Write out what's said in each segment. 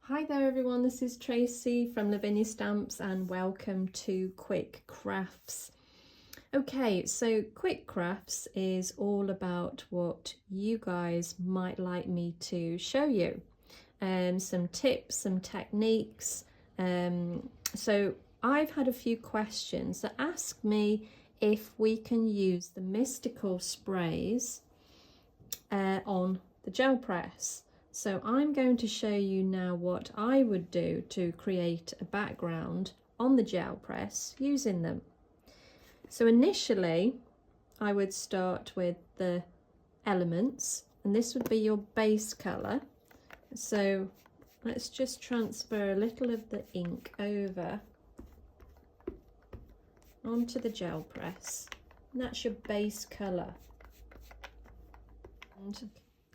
Hi there everyone, this is Tracy from Lavinia Stamps and welcome to Quick Crafts. Okay, so Quick Crafts is all about what you guys might like me to show you. Some tips, some techniques. So I've had a few questions that ask me if we can use the mystical sprays on the gel press. So I'm going to show you now what I would do to create a background on the gel press using them. So initially I would start with the elements, and this would be your base colour. So let's just transfer a little of the ink over onto the gel press, and that's your base colour. And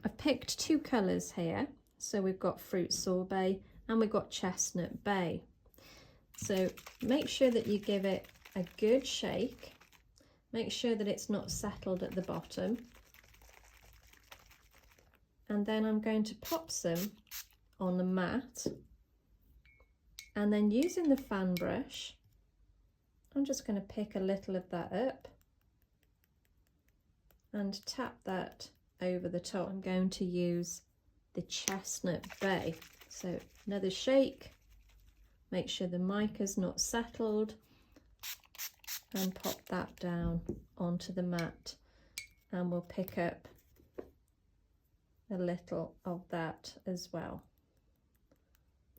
I've picked two colours here, so we've got fruit sorbet and we've got chestnut bay. So make sure that you give it a good shake, make sure that it's not settled at the bottom, and then I'm going to pop some on the mat, and then using the fan brush I'm just going to pick a little of that up and tap that over the top. I'm going to use the chestnut bay. So another shake, make sure the mica's not settled, and pop that down onto the mat, and we'll pick up a little of that as well.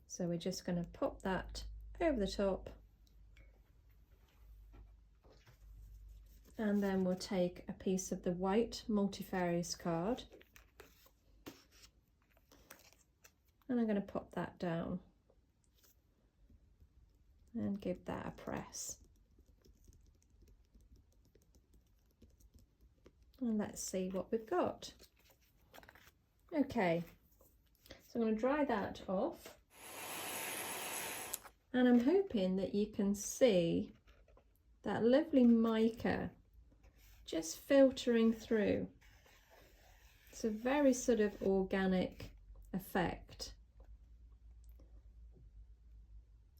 So we're just going to pop that over the top, and then we'll take a piece of the white multifarious card and I'm going to pop that down and give that a press. And let's see what we've got. Okay, so I'm going to dry that off, and I'm hoping that you can see that lovely mica just filtering through. It's a very sort of organic effect,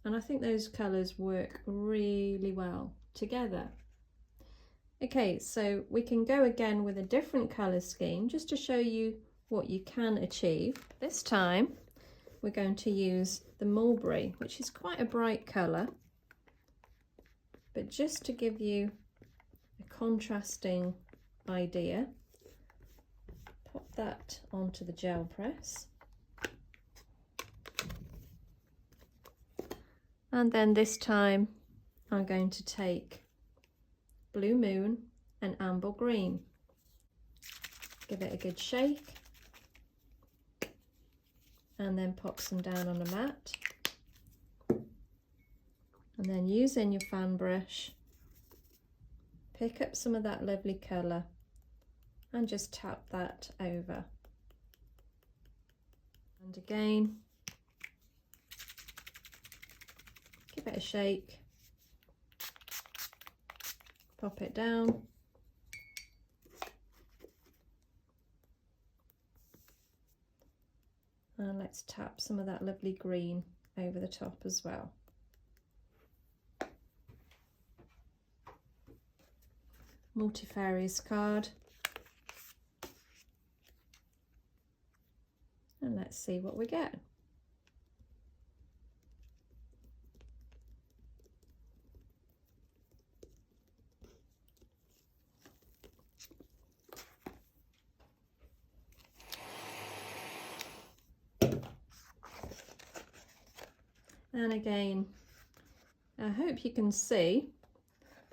and I think those colours work really well together. Okay, so we can go again with a different colour scheme just to show you what you can achieve. This time we're going to use the mulberry, which is quite a bright colour, but just to give you a contrasting idea, pop that onto the gel press, and then this time I'm going to take Blue Moon and Amber Green, give it a good shake, and then pop some down on the mat, and then using your fan brush pick up some of that lovely colour and just tap that over, and again give it a shake, pop it down, and let's tap some of that lovely green over the top as well. Multifarious card, and let's see what we get. And again, I hope you can see,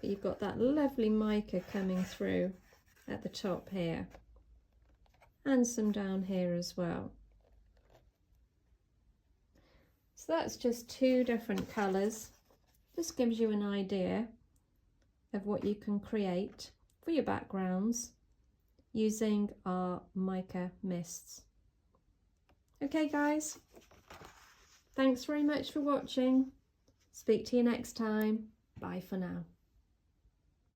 but you've got that lovely mica coming through at the top here, and some down here as well. So that's just two different colours. Just gives you an idea of what you can create for your backgrounds using our mica mists. Okay guys, thanks very much for watching. Speak to you next time. Bye for now.